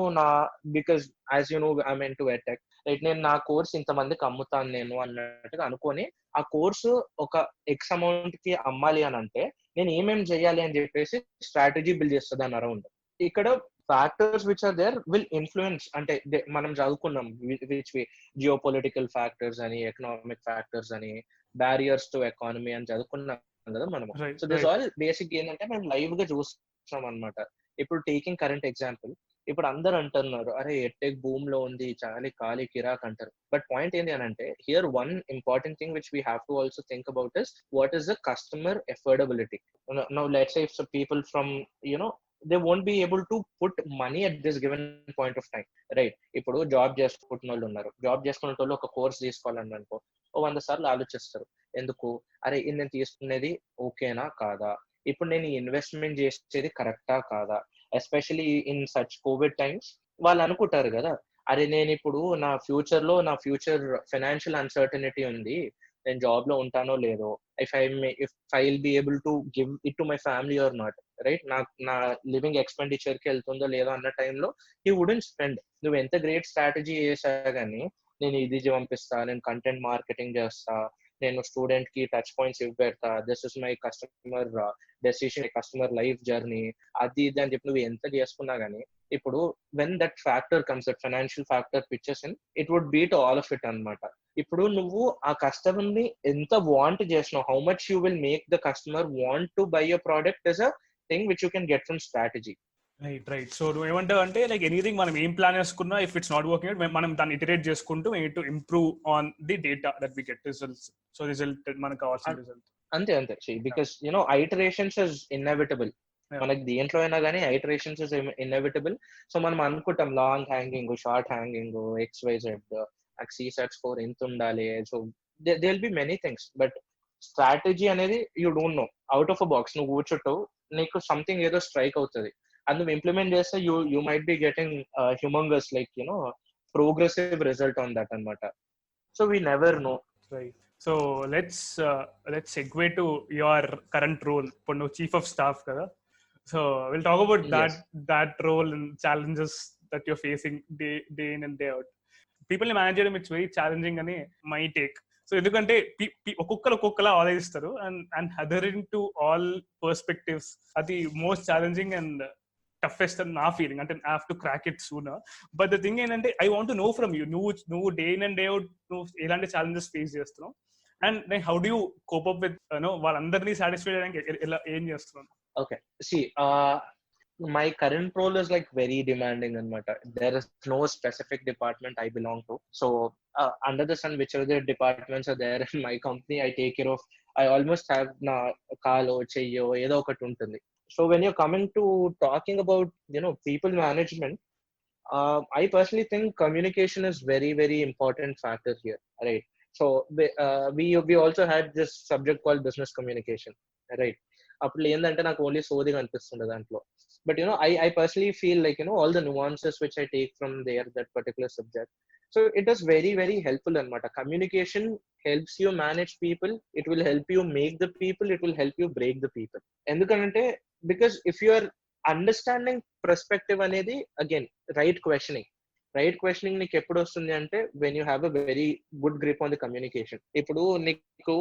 because as you know I mean to edtech, right. నేను నా course ఇంతమందికి అమ్ముతాను నేను అన్నట్టుగా అనుకొని ఆ కోర్సు ఒక ఎక్స్ అమౌంట్ కి అమ్మాలి అని అంటే నేను ఏమేం చేయాలి అని చెప్పేసి స్ట్రాటజీ బిల్డ్ చేస్తుంది దాని అరౌండ్. ఇక్కడ factors which are there will influence, అంటే మనం చదువుకున్నాం విచ్ జియో పొలిటికల్ ఫ్యాక్టర్స్ అని, ఎకనామిక్ ఫ్యాక్టర్స్ అని, బ్యారియర్స్ టు ఎకానమీ అని చదువుకున్నాం కదా మనం. సో దిస్ ఆల్ బేసిక్ ఏంటంటే మేము లైవ్ గా చూస్తున్నాం అనమాట. ఇప్పుడు టేకింగ్ కరెంట్ ఎగ్జాంపుల్, ఇప్పుడు అందరు అంటున్నారు అరే ఎట్టెక్ భూమ్ లో ఉంది, చాలా ఖాళీ కిరాక్ అంటారు. బట్ పాయింట్ ఏంటి అని అంటే here one important thing which we have to also think about is what is the customer affordability. Now let's say if people from they won't be able to put money at this given point of time, right. ఇప్పుడు job చేసుకుంటున్న వాళ్ళు ఉన్నారు. Job చేసుకునే వాళ్ళు ఒక course తీసుకోవాలని అనుకో 100 సార్లు ఆలోచిస్తారు. ఎందుకు, అరే ఇది నేను తీసుకునేది ఓకేనా కాదా, ఇప్పుడు నేను ఇన్వెస్ట్మెంట్ చేసేది కరెక్టా కాదా, especially in such Covid times. వాళ్ళు అనుకుంటారు కదా, అరే నేను ఇప్పుడు నా ఫ్యూచర్ ఫైనాన్షియల్ అన్సర్టనిటీ ఉంది, నేను జాబ్ లో ఉంటానో లేదో, if I will be able to give it to my family or not, right. నా లివింగ్ ఎక్స్పెండిచర్ కి వెళ్తుందో లేదో అన్న టైంలో హీ వుడెంట్ స్పెండ్. నువ్వు ఎంత గ్రేట్ స్ట్రాటజీ చేసా కానీ, నేను ఇది పంపిస్తా, నేను కంటెంట్ మార్కెటింగ్ చేస్తా, నేను స్టూడెంట్ కి టచ్ పాయింట్స్ ఇవ్వబెడతా, this is my customer decision, customer life journey, అది ఇది అని చెప్పి నువ్వు ఎంత చేసుకున్నా గానీ, ఇప్పుడు when that factor comes, that financial factor pictures in, it would beat all of it అన్నమాట. ఇప్పుడు నువ్వు ఆ కస్టమర్ ని ఎంత వాంట్ చేసినావు, how much you will make the customer want to buy your product is a thing which you can get from strategy. Right. So నువ్వు ఏమంటావు అంటే లైక్ ఎనీథింగ్ మనం ఏం ప్లాన్ చేసుకున్నా, if it's not working out, మనం దాన్ని iterate చేసుకుంటూ we need to improve on the data that we get results. So result మనకు కావాల్సిన రిజల్ట్ అంతే బికాస్ ఐటరేషన్స్ ఇస్ ఇన్ఎవిటబుల్. మనకి దేంట్లో అయినా కానీ ఐటరేషన్స్ ఇస్ ఇన్ఎవిటబుల్. సో మనం అనుకుంటాం long hanging, short hanging, XYZ, CSAT score ఎంత ఉండాలి. So they will be many things, but strategy అనేది you don't know. Out of a box నువ్వు కూర్చుంటావు, నీకు సంథింగ్ ఏదో స్ట్రైక్ అవుతుంది, అది నువ్వు ఇంప్లిమెంట్ చేస్తే you might be getting humongous like progressive result on that అన్నమాట. So we never know. Right. So let's segue to your current role. ఇప్పుడు నువ్వు చీఫ్ ఆఫ్ స్టాఫ్ కదా, so will talk about that role and challenges that you're facing day in and day out. People ని manage చేయడం it's very challenging అని my take. So ఎందుకంటే ఒక్కొక్కలా ఆలోచిస్తారు, and adhering to all perspectives అది most challenging and toughest అని నా feeling. అంటే I have to crack it sooner. But the thing ఏంటంటే I want to know from you, నువ్వు day in and day out నువ్వు ఎలాంటి ఛాలెంజెస్ ఫేస్ చేస్తున్నావు, and how do you cope up with వాళ్ళందరినీ satisfy చేయడానికి ఎలా ఏం చేస్తున్నావు? Okay, see, my current role is like very demanding anamata. There is no specific department I belong to. So under the sun, whichever the departments are there in my company, I take care of. I almost have na kaalo cheyyo edo okati untundi. So when you're coming to talking about people management, I personally think communication is very very important factor here, right? So we also had this subject called business communication, right? అప్పుడు ఏంటంటే నాకు only సోదిగా అనిపిస్తుండే దాంట్లో. But I personally feel like all the nuances which I take from there, that particular subject. So it is very very helpful అనమాట. Communication helps you manage people, it will help you make the people, it will help you break the people. ఎందుకంటే because if you are understanding perspective అనేది again right questioning నీకు ఎప్పుడు వస్తుంది అంటే when you have a very good grip on the communication. ఇప్పుడు నీకు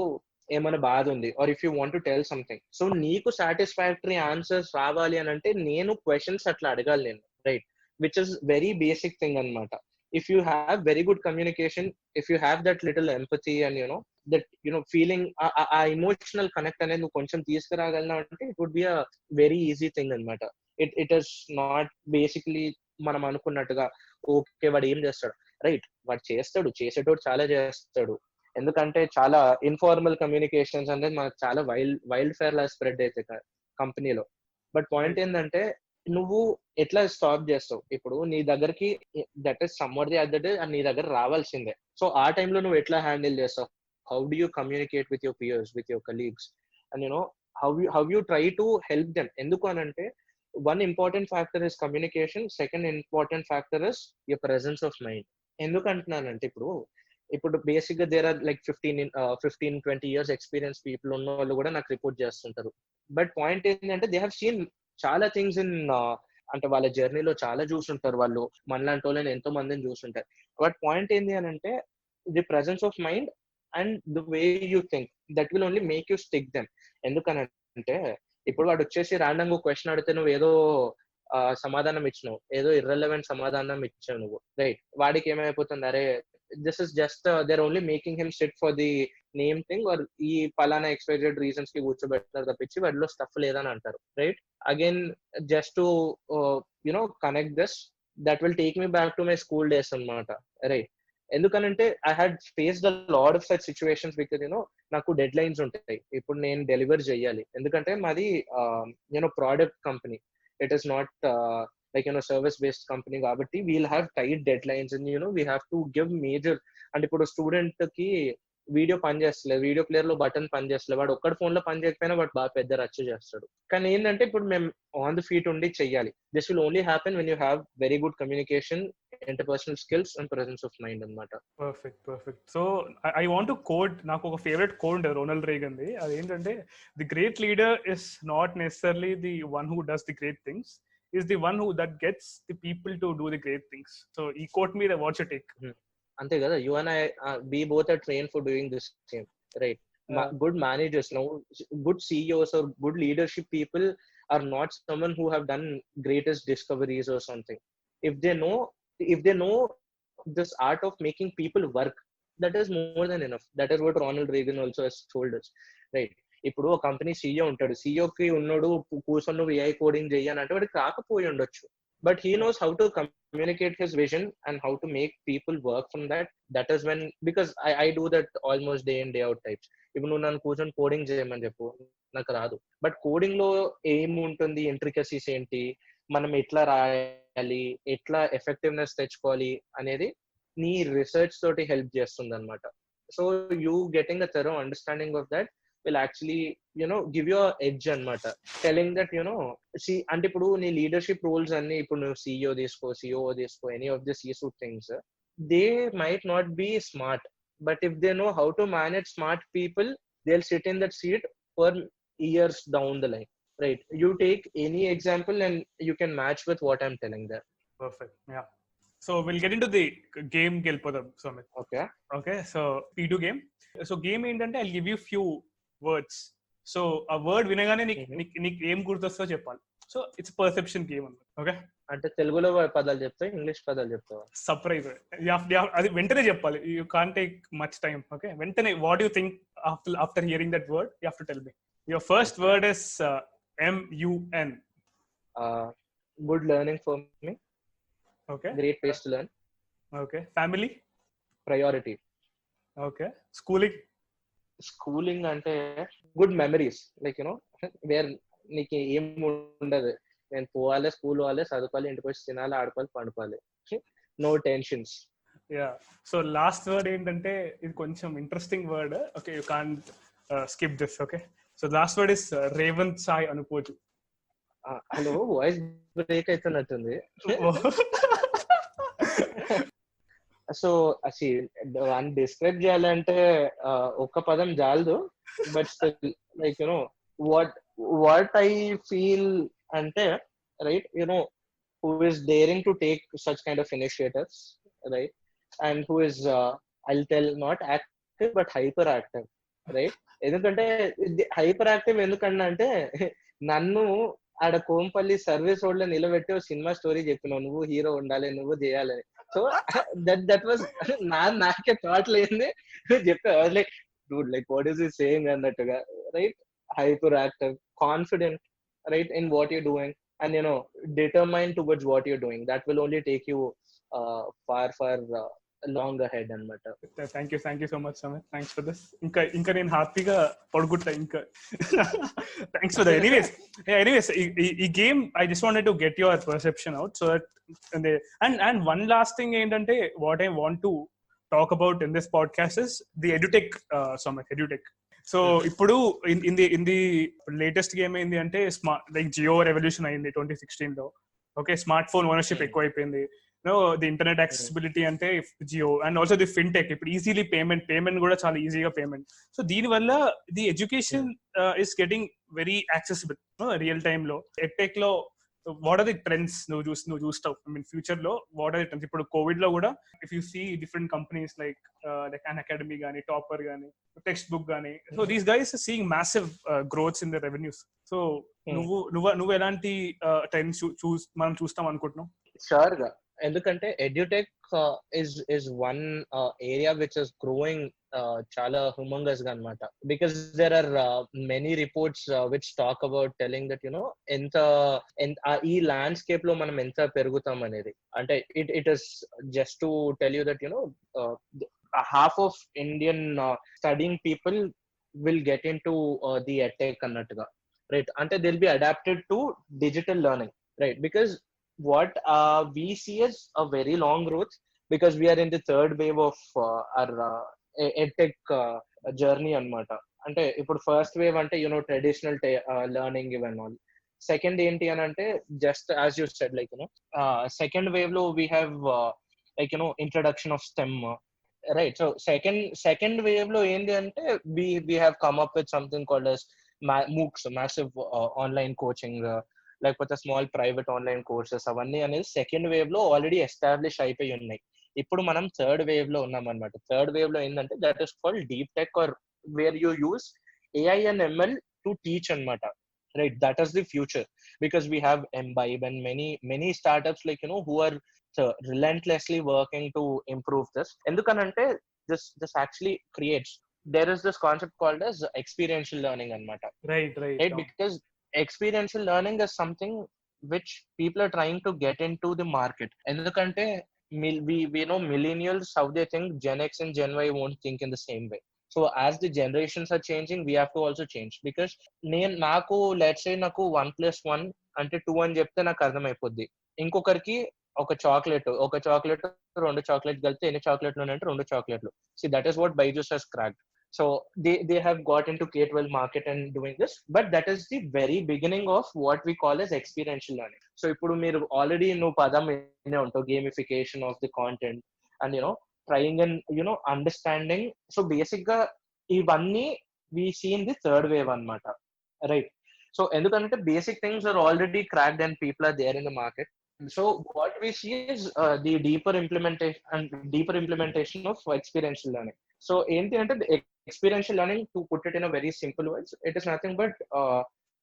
ఏమైనా బాధ ఉంది or if you want to tell something, so నీకు సాటిస్ఫాక్టరీ ఆన్సర్స్ రావాలి అని అంటే నేను క్వశ్చన్స్ అట్లా అడగాలి నేను, right? Which is very basic thing అనమాట. If you have very good communication, if you have that little empathy and that feeling, ఆ ఇమోషనల్ కనెక్ట్ అనేది నువ్వు కొంచెం తీసుకురాగలను అంటే it would be a very easy thing అనమాట. ఇట్ ఇస్ నాట్ బేసిక్లీ మనం అనుకున్నట్టుగా ఓకే వాడు ఏం చేస్తాడు, రైట్? వాడు చేస్తాడు, చేసేటోడు చాలా చేస్తాడు. ఎందుకంటే చాలా ఇన్ఫార్మల్ కమ్యూనికేషన్స్ అనేది మనకు చాలా వైల్డ్ ఫైర్ లా స్ప్రెడ్ అయితే కంపెనీలో. బట్ పాయింట్ ఏంటంటే నువ్వు ఎట్లా స్టాప్ చేస్తావు? ఇప్పుడు నీ దగ్గరికి that is somewhat the other day నీ దగ్గర రావాల్సిందే. సో ఆ టైంలో నువ్వు ఎట్లా హ్యాండిల్ చేస్తావు? How do you communicate with your peers, with your colleagues, and how you try to help them? ఎందుకు అని అంటే one important factor is communication, second important factor is your presence of mind. ఎందుకు అంటున్నానంటే ఇప్పుడు basic గా there are like 15-20 years experience people ఉన్న వాళ్ళు కూడా నాకు రిపోర్ట్ చేస్తుంటారు. బట్ పాయింట్ ఏంటంటే దే హ్యావ్ సీన్ చాలా థింగ్స్ ఇన్, అంటే వాళ్ళ జర్నీలో చాలా చూసుంటారు వాళ్ళు, మనలాంటి వాళ్ళని ఎంతో మందిని చూసుంటారు. బట్ పాయింట్ ఏంటి అని అంటే the presence of mind and the way you think, that will only make you stick them. ఎందుకనంటే ఇప్పుడు వాడు వచ్చేసి ర్యాండమ్ గా క్వశ్చన్ అడిగితే నువ్వు ఏదో సమాధానం ఇచ్చినావు, ఏదో ఇర్రెలవెంట్ సమాధానం ఇచ్చావు నువ్వు, రైట్? వాడికి ఏమైపోతుంది, అరే this is just there only making him sit for the name thing, or ఈ పలానా ఎక్స్పెక్టెడ్ రీజన్స్ కి కూర్చోబెట్టినారు తప్పించి వాటిలో స్టఫ్ లేదని అంటారు, right? Again just to connect this, that will take me back to my school days అనమాట, right? ఎందుకనంటే I had faced a lot of such situations because నాకు డెడ్ లైన్స్ ఉంటాయి. ఇప్పుడు నేను డెలివర్ చేయాలి, ఎందుకంటే మాది product company, it is not like service based company కాబట్టి we'll have tight deadlines and we have to give major. అంటే ఇప్పుడు స్టూడెంట్ కి వీడియో పని చేస్తలేదు, వీడియో ప్లేయర్ లో బటన్ పని చేస్తలేదు, వాడు ఒక్కడి ఫోన్ లో పని చేయకపోయినా వాడు బాగా పెద్ద రచ్చ చేస్తాడు. కానీ ఏంటంటే ఇప్పుడు మేము ఆన్ ది ఫీట్ ఉండి చెయ్యాలి. This will only happen when you have very good communication, interpersonal skills and presence of mind అనమాట. Perfect. So I want to quote, నాకు ఒక ఫేవరెట్ కోట్ రొనాల్డ్ రేగన్ ది. అదేంటంటే the great leader is not necessarily the one who does the great things, is the one who that gets the people to do the great things. So he quote me, what's your take? Ante kada, you and I we both are trained for doing this same, right? Good managers, good CEOs or good leadership people are not someone who have done greatest discoveries or something. If they know this art of making people work, that is more than enough. That is what Ronald Reagan also has told us, right? ఇప్పుడు ఒక company CEO ఉంటాడు, సీఈఓకి ఉన్నాడు కూర్చొని నువ్వు AI coding చెయ్యాలి అంటే వాడికి రాకపోయి ఉండొచ్చు, but he knows how to communicate his vision and how to make people work from that. That is when, because I do that almost day in day out types. ఇప్పుడు నువ్వు నన్ను కూర్చొని coding చేయమని చెప్పు, నాకు రాదు. బట్ కోడింగ్ లో ఏముంటుంది, ఇంట్రికసీస్ ఏంటి, మనం ఎట్లా రాయాలి, ఎట్లా ఎఫెక్టివ్నెస్ తెచ్చుకోవాలి అనేది నీ రీసెర్చ్ తోటి హెల్ప్ చేస్తుంది అనమాట. So you getting a thorough understanding of that will actually give you a edge anamata, telling that see ante ipudu nee leadership roles anni ipudu nu CEO తీసుకో any of the C-suite things, they might not be smart, but if they know how to manage smart people, they'll sit in that seat for years down the line, right? You take any example and you can match with what I'm telling there. Perfect. Yeah, so we'll get into the game gelpodam Soumith. Okay, so P2 game. So game ఏంటంటే I'll give you few words. So ఆ word వినగానే నీకు ఏం గుర్తొస్తో చెప్పాలి. So it's perception game అన్నమాట. Okay, అంటే తెలుగులో పదాలు చెప్తావు, ఇంగ్లీష్ పదాలు చెప్తావా? సర్ప్రైజ్, అది వెంటనే చెప్పాలి. You can't take much time. Okay, వెంటనే what you think after hearing that word you have to tell me. Your first word is MUN. Good learning for me. Okay, great place to learn. Okay, family. Priority. Okay, schooling అంటే good memories, like where నీకు ఏం ఉండదు. నేను పోవాలి, school పోవాలి, చదువుకోవాలి, ఇంటికి వచ్చి తినాలి, ఆడుకోవాలి, పండుకోవాలి. No tensions. Yeah, so last word ఏంటంటే ఇది కొంచెం interesting word. Okay, you can't skip this. Okay, so last word is Revanth Sai Anupoju. Hello, voice break అవుతున్నట్టుంది. సో అసలు డిస్క్రైబ్ చేయాలంటే ఒక్క పదం జాలదు. But still like what I feel అంటే, right, who is daring to take such kind of initiatives, right? And who is, I'll tell, not active but hyperactive, right? ఎందుకంటే hyper active ఎందుకన్నా అంటే, నన్ను ఆడ కోంపల్లి సర్వీస్ రోడ్ లో నిలబెట్టి cinema story చెప్పినావు, నువ్వు హీరో ఉండాలి, నువ్వు చేయాలని. సో దట్ వాజ్ నాకే థాట్ లేని చెప్పా. Like Dude, like what is ఈ సేయింగ్ అన్నట్టుగా, right? Hyper active, confident, right, in what you're doing, and determined towards what you're doing. That will only take you far long ahead anamata. Thank you so much, Soumith. Thanks for this. ఇంకా నేను హ్యాపీగా పడుకుంటా ఇంకా. Thanks for that. Anyways ఈ game I just wanted to get your perception out, so that and one last thing ఏంటంటే, what I want to talk about in this podcast is the edtech. Soumith, edtech. So ఇప్పుడు in the latest game ఏంది అంటే, like Jio revolution అయింది 2016 లో. Okay, smart phone ownership ఎక్కువ అయిపోయింది. The internet accessibility అంటే Jio, and also the fintech. ఇప్పుడు easily payment కూడా చాలా ఈజీగా పేమెంట్. సో దీని వల్ల the education is getting very accessible real time లో. ఎడ్టెక్ లో వాట్ ఆర్ ది ట్రెండ్స్ నువ్వు చూస్తావు? ఐ మీన్ ఫ్యూచర్ లో వాట్ ఆర్ ది ట్రెండ్స్? ఇప్పుడు కోవిడ్ లో కూడా if you see different companies like Unacademy గానీ, టాపర్ గానీ, టెక్స్ట్ బుక్ గానీ, so these guys are seeing massive growths in the revenues. So నువ్వు ఎలాంటి ట్రెండ్స్ మనం చూస్తాం అనుకుంటున్నావు? షూర్ గా, ఎందుకంటే edtech is one area which is growing చాలా హ్యూమంగస్ గా అన్నమాట. Because there are many reports which talk about telling that ఎంత ఈ ల్యాండ్స్కేప్ లో మనం ఎంత పెరుగుతాం అనేది. అంటే ఇట్ ఇస్ జస్ట్ టు టెల్ యూ దట్ half of Indian studying people will get into the edtech అన్నట్టుగా, right? అంటే they'll be adapted to digital learning, right? Because what we see is a very long growth, because we are in the third wave of our edtech journey అన్నమాట. అంటే ఇప్పుడు first wave అంటే traditional learning ఇవన్నీ all. Second ఏంటి అని అంటే, just as you said, like second wave లో we have like introduction of STEM, right? So second wave లో ఏంటి అంటే, we have come up with something called as MOOCs, massive online coaching, లేకపోతే small private online courses, అవన్నీ అనేది second wave లో already establish అయిపోయి ఉన్నాయి. ఇప్పుడు మనం థర్డ్ వేవ్ లో ఉన్నాం అనమాట. థర్డ్ వేవ్ లో ఏంటంటే, that is called deep tech, or where you use AI and ML to teach అనమాట, right? That is the future, because we have Embibe and many startups like who are relentlessly working to improve this. ఎందుకనంటే this actually creates, there is this concept called as experiential learning anamata, right? Because experiential learning is something which people are trying to get into the market. ఎందుకంటే we know millennials, how they think. Gen X and Gen Y won't think in the same way. So as the generations are changing, we have to also change. Because నాకు let's say నాకు 1+1 అంటే 2 అని చెప్తే నాకు అర్థమైపోద్ది. ఇంకొకరికి ఒక chocolate 2 chocolate కలిపితే ఎన్ని చాక్లెట్లు ఉన్నాయంటే 2 చాక్లెట్లు. See, that is what Byju's has cracked. So they have got into K-12 market and doing this, but that is the very beginning of what we call as experiential learning. So ఇప్పుడు మీరు already పదం వినే ఉంటావు, gamification of the content, and trying and understanding. So basic గా ఇవన్నీ we see in the third wave అన్నమాట, right? So ఎందుకంటే basic things are already cracked and people are there in the market. So what we see is the deeper implementation of experiential learning. So ఏంటి అంటే, experiential learning, to put it in a very simple words, it is nothing but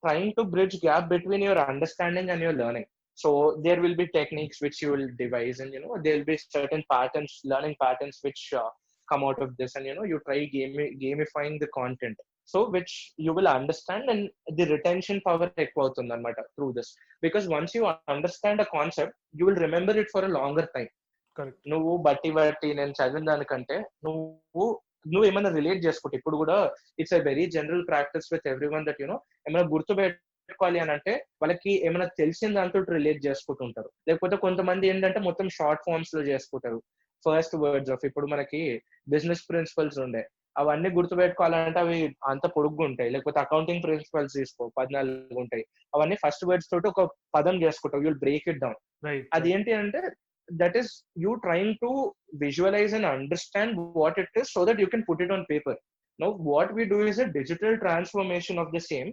trying to bridge gap between your understanding and your learning. So there will be techniques which you will devise, and there will be certain patterns, learning patterns which come out of this, and you try gamifying the content, so which you will understand, and the retention power ఎక్కువ అవుతుంది అన్నమాట through this. Because once you understand a concept, you will remember it for a longer time. Correct. నువ్వు బట్టి నేను చదివిన దానికంటే నువ్వు ఏమైనా రిలేట్ చేసుకుంటే, ఇప్పుడు కూడా it's a very general practice with every one that ఏమైనా గుర్తు గుర్తుపెట్టుకోవాలి అని అంటే వాళ్ళకి ఏమైనా తెలిసిన దాంతో రిలేట్ చేసుకుంటుంటారు. లేకపోతే కొంతమంది ఏంటంటే మొత్తం షార్ట్ ఫార్మ్స్ లో చేసుకుంటారు. ఫస్ట్ వర్డ్స్ ఆఫ్ ఇప్పుడు మనకి బిజినెస్ ప్రిన్సిపల్స్ ఉండే అవన్నీ గుర్తుపెట్టుకోవాలంటే అవి అంత పొడుగ్గా ఉంటాయి. లేకపోతే అకౌంటింగ్ ప్రిన్సిపల్స్ తీసుకో 14 ఉంటాయి. అవన్నీ ఫస్ట్ వర్డ్స్ తోటి ఒక పదం చేసుకుంటావు. You'll break it down. అదేంటి అంటే that is you trying to visualize and understand what it is so that you can put it on paper. Now what we do is a digital transformation of the same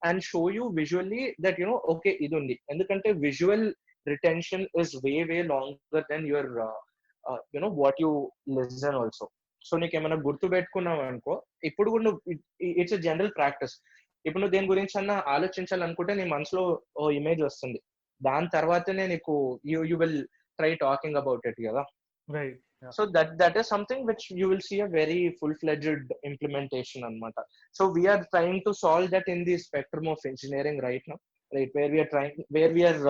and show you visually that okay idu undi endukante visual retention is way longer than your what you listen also. So నీకు ఏమైనా గుర్తు పెట్టుకున్నావు అనుకో, ఇప్పుడు కూడా నువ్వు it's a general practice. ఇప్పుడు నువ్వు దేని గురించి అన్నా ఆలోచించాలనుకుంటే నీ మనసులో ఓ ఇమేజ్ వస్తుంది, దాని తర్వాతనే నీకు you will try talking about it కదా. Right. Yeah. So that is something which you will see a very full-fledged implementation anamata. So we are trying to solve that in the spectrum of engineering right now, right, where we are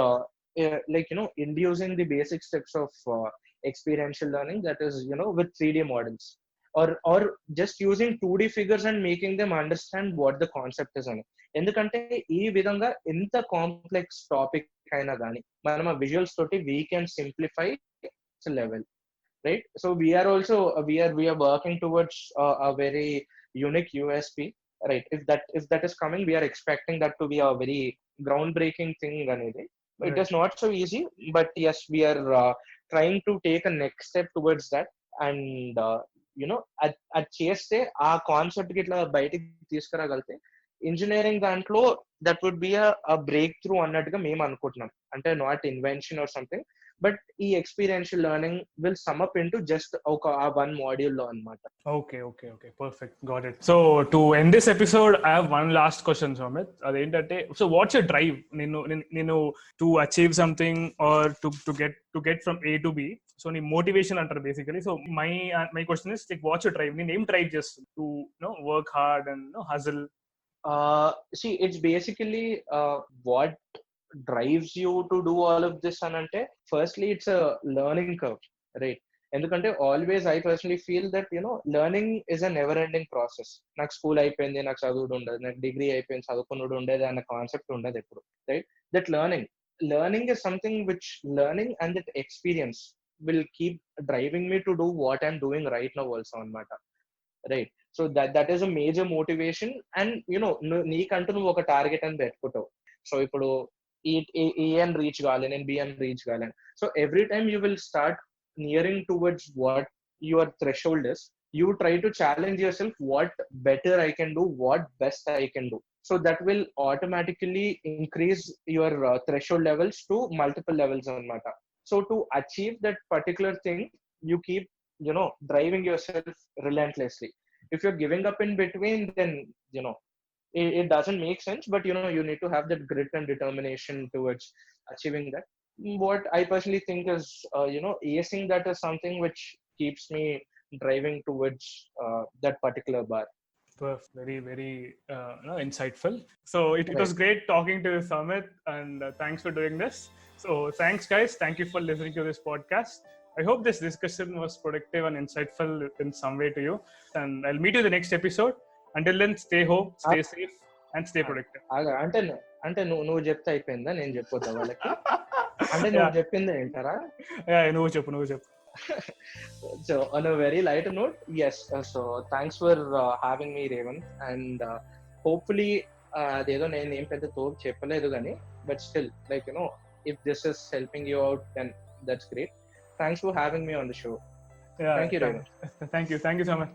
inducing the basic steps of experiential learning, that is with 3D models, or just using 2D figures and making them understand what the concept is అని. ఎందుకంటే ఈ విధంగా ఎంత complex topic అయినా కానీ మనం ఆ visuals తోటి we can simplify level. Right, so we are also we are working towards a very unique USP, right? If that is coming, we are expecting that to be a very groundbreaking thing anyway. It is not so easy, but yes, we are trying to take a next step towards that. And at చేస్తే ఆ concept కి ఇట్లా బయటికి తీసుకురాగలితే engineering దాంట్లో that would be a breakthrough అన్నట్టుగా మేము అనుకుంటున్నాం. అంటే not invention or something, but ఈ experiential learning will sum up into just ఒక వన్ మాడ్యూల్ లో అన్నమాట. Okay, perfect, got it. So to end this episode, I have one last question, Soumith. అదేంటంటే, so what's your drive నేను to achieve something or to get from A to B? So నీ motivation అంటారు basically. So my question is like what's your drive? నేను ఏం try చేస్తాను to work hard and హజిల్? See, it's basically what drives you to do all of this anante, firstly it's a learning curve, right? ఎందుకంటే always I personally feel that learning is a never ending process. నాకు school అయిపోయింది, నాకు చదువుడు ఉండదు, నాకు degree అయిపోయింది, చదువుకున్నాడు ఉండేది అన్న కాన్సెప్ట్ ఉండదు ఎప్పుడు, right? That learning is something which learning and that experience will keep driving me to do what I'm doing right now also అన్నమాట, right? So that is a major motivation. And నీకంటూ నువ్వు ఒక target అని పెట్టుకుంటావు. So ఇప్పుడు AN reach కావాలి, నేను B N reach కావాలి. So every time you will start nearing towards what your threshold is, you try to challenge yourself, what better I can do, what best I can do. So that will automatically increase your threshold levels to multiple levels anamata. So to achieve that particular thing, you keep driving yourself relentlessly. If you're giving up in between, then it doesn't make sense, but you need to have that grit and determination towards achieving that. What I personally think is acing that is something which keeps me driving towards that particular bar. Very insightful. So it was great talking to you, Soumith, and thanks for doing this. So thanks guys, thank you for listening to this podcast. I hope this discussion was productive and insightful in some way to you, and I'll meet you in the next episode. Until then, stay home, stay safe and stay productive. అంటే నువ్వు చెప్తే అయిపోయిందా, నేను చెప్పొద్దా వాళ్ళకి? అంటే నువ్వు చెప్పిందే వింటారా? నువ్వు చెప్పు. So on a very lighter note, yes, so thanks for having me, Revanth, and hopefully adedo nenu em pedda tho cheppaledu gani, but still, like if this is helping you out, then that's great. Thanks for having me on the show. Thank you, Revanth. Thank you so much.